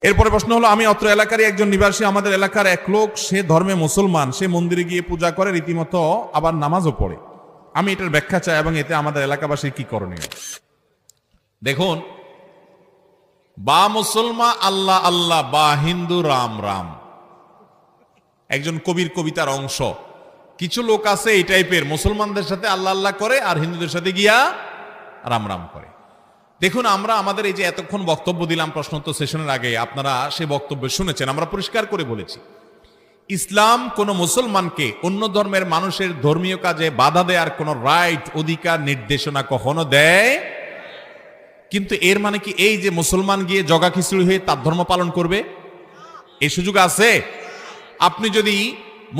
এরপরে প্রশ্ন হলো, আমি অত্র এলাকারই একজন নিবাসী। আমাদের এলাকার এক লোক, সে ধর্মে মুসলমান, সে মন্দিরে গিয়ে পূজা করে, রীতিমতো আবার নামাজও পড়ে। আমি এটার ব্যাখ্যা চাই এবং এতে আমাদের এলাকাবাসীর কি করণীয়। দেখুন, বা মুসলমান আল্লাহ আল্লাহ, বা হিন্দু রাম রাম, একজন কবির কবিতার অংশ। কিছু লোক আছে এই টাইপের, মুসলমানদের সাথে আল্লাহ আল্লাহ করে আর হিন্দুদের সাথে গিয়া রাম রাম করে। দেখুন, আমরা আমাদের এই যে এতক্ষণ বক্তব্য দিলাম প্রশ্নোত্তর সেশনের আগে, আপনারা সে বক্তব্য শুনেছেন। আমরা পরিষ্কার করে বলেছি, ইসলাম কোন মুসলমানকে অন্য ধর্মের মানুষের ধর্মীয় কাজে বাধা দেওয়ার কোন রাইট, অধিকার, নির্দেশনা কখনো দেয়। কিন্তু এর মানে কি এই যে মুসলমান গিয়ে জগা খিচুড়ি হয়ে তার ধর্ম পালন করবে? এই সুযোগ আছে? আপনি যদি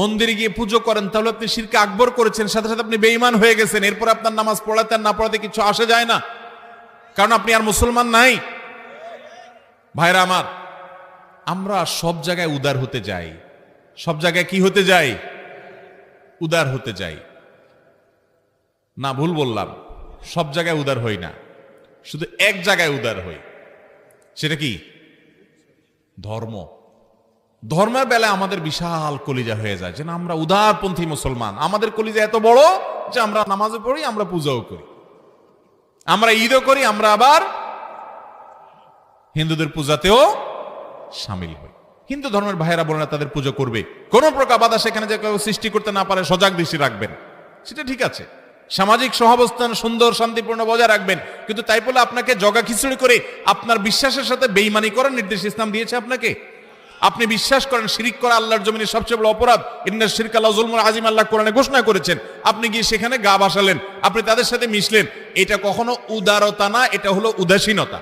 মন্দিরে গিয়ে পুজো করেন তাহলে আপনি শিরকে আকবর করেছেন, সাথে সাথে আপনি বেঈমান হয়ে গেছেন। এরপর আপনার নামাজ পড়াতে আর না পড়াতে কিছু আসে যায় না, কারণ আপনি আর মুসলমান নাই। ভাইরা আমার, আমরা সব জায়গায় উদার হতে যাই। সব জায়গায় কি হতে যাই? উদার হতে যাই না, ভুল বললাম। সব জায়গায় উদার হই না, শুধু এক জায়গায় উদার হই। সেটা কি? ধর্ম। ধর্মের বেলায় আমাদের বিশাল কলিজা হয়ে যায়, যে না আমরা উদারপন্থী মুসলমান। আমাদের কলিজা এত বড় যে আমরা নামাজও পড়ি, আমরা পূজাও করি, আমরা ঈদও করি, আমরা আবার হিন্দুদের পূজাতেও সামিল হই। হিন্দু ধর্মের ভাইয়েরা বলে না তাদের পুজো করবে, কোন প্রকার বাধা সেখানে যে কেউ সৃষ্টি করতে না পারে সজাগ দৃষ্টি রাখবেন, সেটা ঠিক আছে। সামাজিক সহাবস্থান সুন্দর শান্তিপূর্ণ বজায় রাখবেন, কিন্তু তাই বলে আপনাকে জগা খিচুড়ি করে আপনার বিশ্বাসের সাথে বেঈমানি করার নির্দেশ ইসলাম দিয়েছে আপনাকে। আপনি বিশ্বাস করেন শিরক করা আল্লাহর জমিনে সবচেয়ে বড় অপরাধ, ইন্না শিরকা লাযুলমুন আযীম, আল্লাহ কোরআনে ঘোষণা করেছেন। আপনি গিয়ে সেখানে গা ভাসালেন, আপনি তাদের সাথে মিশলেন, এটা কখনো উদারতা না, এটা হলো উদাসীনতা।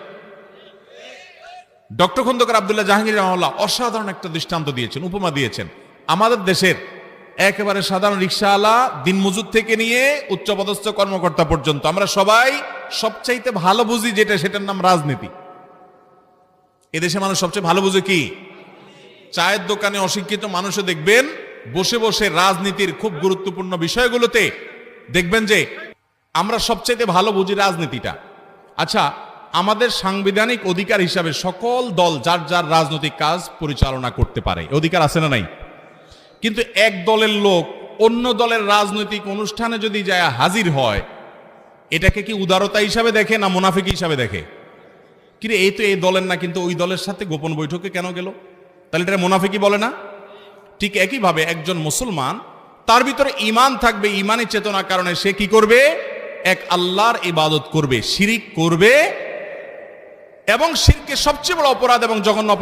ডক্টর খন্দকার আব্দুল্লাহ জাহাঙ্গীর রাহমাহুল্লাহ অসাধারণ একটা দৃষ্টান্ত দিয়েছেন, উপমা দিয়েছেন। আমাদের দেশের একেবারে সাধারণ রিকশাওয়ালা, দিনমজুর থেকে নিয়ে উচ্চপদস্থ কর্মকর্তা পর্যন্ত আমরা সবাই সবচাইতে ভালো বুঝি যেটা, সেটার নাম রাজনীতি। এদেশে মানুষ সবচেয়ে ভালো বুঝে কি? চায়ের দোকানে অশিক্ষিত মানুষও দেখবেন বসে বসে রাজনীতির খুব গুরুত্বপূর্ণ বিষয়গুলোতে দেখবেন যে আমরা সবচাইতে ভালো বুঝি রাজনীতিটা। আচ্ছা, আমাদের সাংবিধানিক অধিকার হিসাবে সকল দল যার যার রাজনৈতিক কাজ পরিচালনা করতে পারে, অধিকার আছে না নাই? কিন্তু এক দলের লোক অন্য দলের রাজনৈতিক অনুষ্ঠানে যদি যায় হাজির হয়, এটাকে কি উদারতা হিসাবে দেখে না মুনাফিকি হিসাবে দেখে? কিন্তু এই তো এই দলের না, কিন্তু ওই দলের সাথে গোপন বৈঠকে কেন গেল? তাহলে এটা মুনাফিকি বলে না? ঠিক একইভাবে একজন মুসলমান, তার ভিতরে ঈমান থাকবে, ঈমানী চেতনার কারণে সে কি করবে? এক আল্লাহর ইবাদত করবে, শিরিক করবে, এবং শিরকের সবচেয়ে বড় অপরাধ এবং জঘন্য অপরাধ